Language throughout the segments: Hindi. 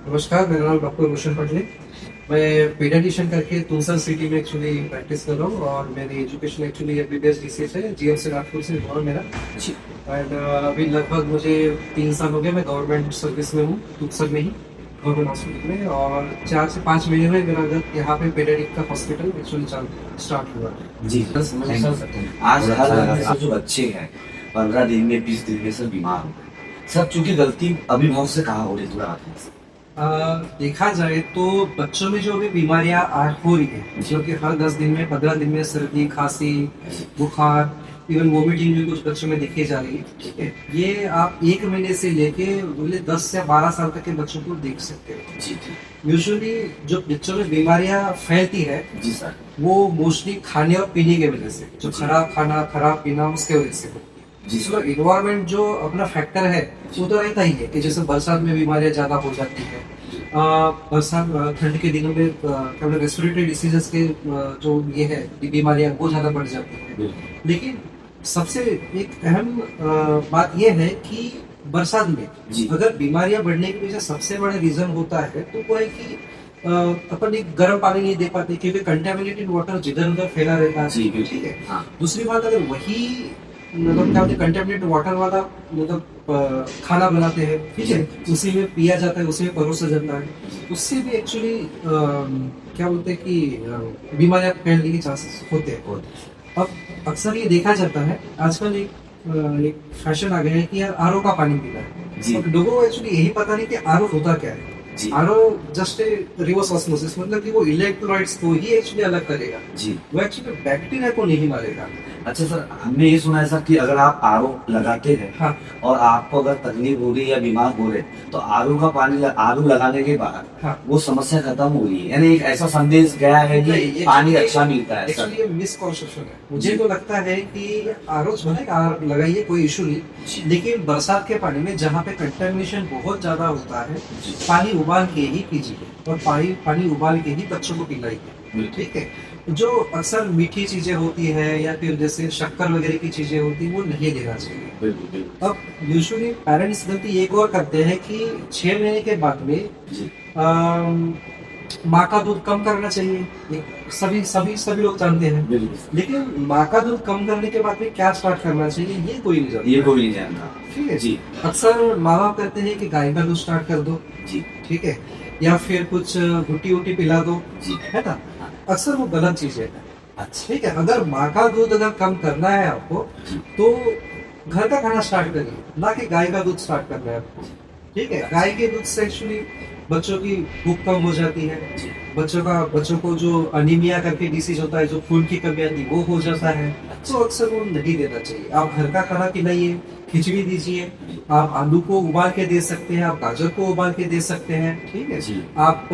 नमस्कार, मेरा नाम डॉक्टर रोशन पटेल। मैं पीडियाट्रिशियन करके तुलसा सिटी में एक्चुअली प्रैक्टिस कर रहा हूँ और मेरी एजुकेशन एक्चुअली एमबीबीएस डीसीएस है, जीएमसी नागपुर से हुआ मेरा। जी। एंड अभी लगभग मुझे 3 साल हो गए, मैं गवर्नमेंट सर्विस में हूँ, तुलसा में ही, गवर्नमेंट हॉस्पिटल में। और 4 से 5 महीने में मेरा अगर यहाँ पे पीडियाट्रिक का हॉस्पिटल एक्चुअली स्टार्ट हुआ। जी बस थैंक यू सर। आज हर जो बच्चे हैं 15 दिन में 20 दिन में सर बीमार हो गए सर, चूंकि गलती अभिभावक से कहाँ हो रही थोड़ा बताइए सर। देखा जाए तो बच्चों में जो अभी बीमारियां हो रही है, जो कि हर 10 दिन में 15 दिन में सर्दी, खांसी, बुखार, इवन वोमिटिंग भी कुछ बच्चों में दिखी जा रही है। ठीक है, ये आप 1 महीने से लेके बोले 10 से 12 साल तक के बच्चों को देख सकते हो। जी जी यूजुअली जो बच्चों में बीमारियां फैलती है जी सर। वो मोस्टली खाने और पीने के वजह से, जो खराब खाना, खराब पीना, उसके वजह से होती है। जी चलो, इन्वायरमेंट जो अपना फैक्टर है वो तो रहता ही है कि जैसे बरसात में बीमारियां ज्यादा हो जाती है। बरसात, ठंड के दिनों में क्या बोले, रेस्पिरेटरी डिसीजेस के जो ये है बीमारियां वो ज्यादा बढ़ जाती है। बिल्कुल। लेकिन सबसे एक अहम बात यह है कि बरसात में जी। अगर बीमारियां बढ़ने के पीछे सबसे बड़ा रीजन होता है तो वो है कि अपन एक गर्म पानी नहीं दे पाते, क्योंकि कंटेमिनेटेड वाटर जिधर उधर फैला रहता है। जी बिल्कुल। ठीक है। हाँ। दूसरी बात, अगर वही मतलब क्या होता है, कंटेमिनेटेड वाटर वाला मतलब खाना बनाते हैं, ठीक है, उसी में पिया जाता है, उसी में परोसा जाता है, उससे भी एक्चुअली क्या बोलते हैं कि बीमारियां फैलने के चांसेस होते हैं। अब अक्सर ये देखा जाता है, आजकल एक फैशन आ गया है कि यार आरओ का पानी पीना है। जी। अब लोगों को एक्चुअली यही पता नहीं कि आरओ होता क्या है। जी। आरओ जस्ट रिवर्स ऑस्मोसिस, मतलब कि वो इलेक्ट्रोलाइट्स को ही एक्चुअली अलग करेगा, जी। वो एक्चुअली बैक्टीरिया को नहीं मारेगा। अच्छा सर, हमने ये सुना है सर कि अगर आप आरओ लगाते हैं हाँ। और आपको अगर तकलीफ हो रही है या बीमार हो रहे हैं तो आरओ लगाने के बाद हाँ। वो समस्या खत्म हो रही है, यानी एक ऐसा संदेश गया है नहीं, कि ये पानी actually- अच्छा मिलता है सर। एक्चुअली ये मिसकॉन्सेप्शन है। मुझे तो लगता है कि आरओ जो है, आर लगाइए, कोई इशू जी। नहीं, लेकिन बरसात के पानी में जहाँ पे कंटेमिनेशन बहुत ज्यादा होता है, जी। पानी उबाल के ही कीजिए और पानी उबाल के ही बच्चों को पिलाइए। बिल्कुल। ठीक है। जो अक्सर मीठी चीजें होती है या फिर जैसे शक्कर वगैरह की चीजें होती है, वो नहीं देना चाहिए। बिल्कुल बिल्कुल। अब यूजुअली पेरेंट्स गलती एक और करते हैं कि 6 महीने के बाद में जी। माँ का दूध कम करना चाहिए। ये सभी सभी सभी लोग जानते हैं, बिल्कुल। लेकिन माँ का दूध कम करने के बाद में क्या स्टार्ट करना चाहिए, ये कोई नहीं जानता। ये कोई नहीं जानता। ठीक है जी। अक्सर माँ बाप कहते हैं कि गाय का दूध स्टार्ट कर दो। जी। ठीक है, या फिर कुछ गुट्टी उट्टी पिला दो, जी। है ना। अक्सर वो गलत चीज है। अच्छा। ठीक है, अगर माँ का दूध अगर कम करना है आपको जी। तो घर का खाना स्टार्ट करिए, ना कि गाय का दूध स्टार्ट करना है आपको। ठीक है, गाय के दूध से एक्चुअली बच्चों की भूख कम हो जाती है। जी। बच्चों को जो अनीमिया करके डिसीज होता है, जो खून की कमी आती है, वो हो जाता है। तो अक्सर वो नहीं देना चाहिए। आप घर का खाना खिलाइए, खिचड़ी दीजिए, आप आलू को उबाल के दे सकते हैं, आप गाजर को उबाल के दे सकते हैं। ठीक है। जी। आप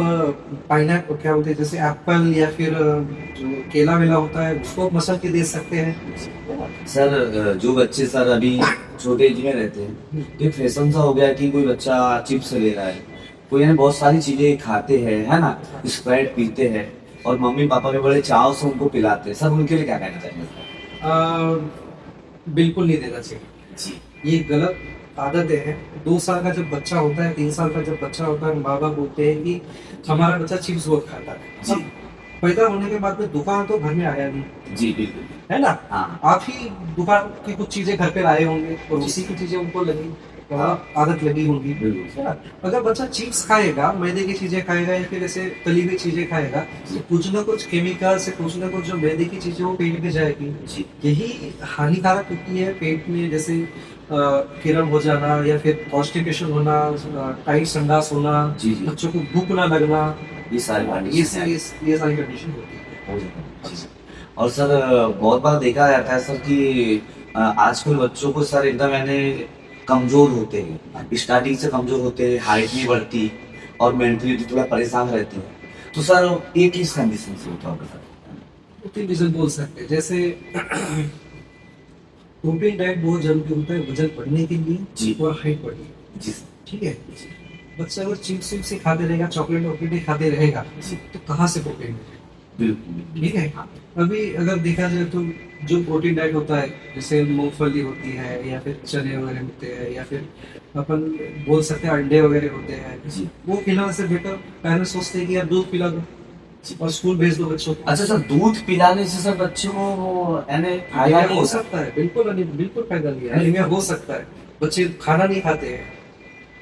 पाइनएप्पल, क्या बोलते हैं, जैसे एप्पल या फिर जो केला वेला होता है, उसको मसल के दे सकते हैं। सर जो बच्चे सर अभी छोटे एज में रहते हैं, तो एक फैशन सा हो गया है कि कोई बच्चा चिप्स ले रहा है, कोई यानी बहुत सारी चीजें खाते हैं, है ना, स्प्राइट पीते हैं और मम्मी पापा भी बड़े चाव से उनको पिलाते हैं। सर उनके लिए क्या कहना चाहेंगे? बिल्कुल नहीं देना चाहिए जी। ये गलत आदतें हैं। 2 साल का जब बच्चा होता है, 3 साल का जब बच्चा होता है, माँ बाप बोलते हैं कि हमारा बच्चा चिप्स बहुत खाता है। जी। अब पैदा होने के बाद में दुकान तो घर में आया नहीं, जी बिल्कुल। है ना। हाँ। आप ही दुकान की कुछ चीजें घर पे लाए होंगे और जी। उसी की चीजें उनको लगी, हाँ। आदत लगी होगी, बिल्कुल। है ना। अगर बच्चा चिप्स खाएगा, मैदे की चीजें खाएगा या फिर ऐसे तली हुई चीजें खाएगा, तो कुछ ना कुछ केमिकल से, कुछ ना कुछ जो मैदे की चीजें वो पेट में जाएगी। जी। यही हानिकारक होती है पेट में, जैसे किरम हो जाना या फिर कॉन्स्टिपेशन होना, टाइट संडास होना, जी, जी। बच्चों को भूख ना लगना, ये सारी ये कंडीशन है। ये सारी कंडीशन होती है। हो जाता है। जी। और सर बहुत बार देखा जाता है सर कि आजकल बच्चों को सर एकदम यानी कमजोर होते हैं, स्टार्टिंग से कमजोर होते हैं, हाइट नहीं बढ़ती और मेंटली थोड़ा परेशान रहते हैं। तो सर ये किस कंडीशन से होता होगा सर? 3 रीजन बोल सकते हैं। जैसे प्रोटीन डाइट बहुत जरूरी होता है वजन बढ़ने के लिए जी। और हाइट बढ़ने के लिए। जी सर। ठीक है। बच्चा अगर चिप्स विप्स ही खाते रहेगा, चॉकलेट वॉकलेट ही खाते रहेगा, जी। तो कहाँ से प्रोटीन मिलेगा? बिल्कुल ठीक है। अभी अगर देखा जाए तो जो प्रोटीन डाइट होता है, जैसे मूंगफली होती है या फिर चने वगैरह होते हैं या फिर अपन बोल सकते हैं अंडे वगैरह होते हैं, जी। वो खिलाने से बेटर पेरेंट्स सोचते हैं कि यार दूध पिला दो और स्कूल भेज दो बच्चों को। अच्छा सर, दूध पिलाने से सर बच्चों को यानी फायदा एनीमिया नहीं हो होता? सकता है, बिल्कुल फायदा नहीं है, एनीमिया हो सकता है, बच्चे खाना नहीं खाते हैं,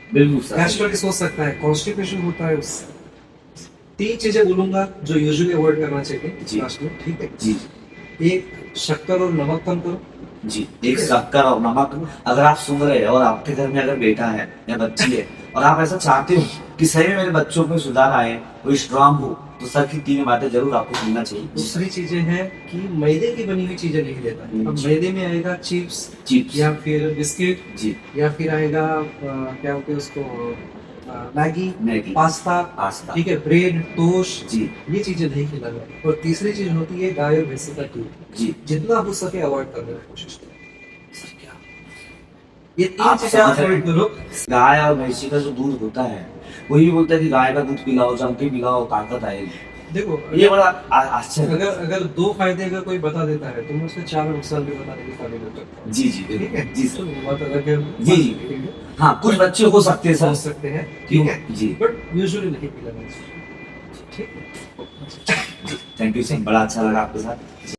बिल्कुल सर। गैस्ट्राइटिस हो सकता है, कॉन्स्टिपेशन होता है उससे। 3 चीजें बोलूंगा जो यूजुअली अवॉइड करना चाहिए जी। लास्ट में, ठीक है। जी एक, शक्कर और नमक कम करो। जी, एक शक्कर और नमक। अगर आप सुन रहे हैं और आपके घर में अगर बेटा है या बच्ची है और आप ऐसा चाहते हो कि सही में मेरे बच्चों में सुधार आए, वो स्ट्रांग हो, तो सर की 3 बातें जरूर आपको सुनना चाहिए। दूसरी चीजें हैं कि मैदे की बनी हुई चीजें नहीं लेता है। अब जी। मैदे में आएगा चिप्स चिप्स। या फिर बिस्किट जी। या फिर आएगा क्या बोलते हैं उसको, मैगी, मैगी, पास्ता, पास्ता। ठीक है, ब्रेड, टोस्ट, जी। ये चीजें नहीं खिलाना है। और तीसरी चीज होती है गाय और भैंस का दूध, जी। जितना हो सके अवॉइड करने की कोशिश करें। सर क्या ये 3 आप चीजें आप समझ रहे अवॉइड करो। गाय और भैंसी का जो दूध होता है, वही बोलता है कि गाय का दूध पिलाओ, जमके पिलाओ, ताकत आएगी। देखो, ये बड़ा आश्चर्य अगर है। अगर 2 फायदे अगर कोई बता देता है तो मैं उसके 4 नुकसान भी बताने की काबिल होता हूँ। जी जी ठीक है, जी तो सर। वो बात अलग है। जी, जी। ठीक है। हाँ, कुछ बच्चे हो सकते हैं समझ सर। सकते हैं, ठीक है, जी। बट यूजुअली नहीं पिलाना चाहिए। ठीक है। थैंक यू सर, बड़ा अच्छा लगा आपके साथ।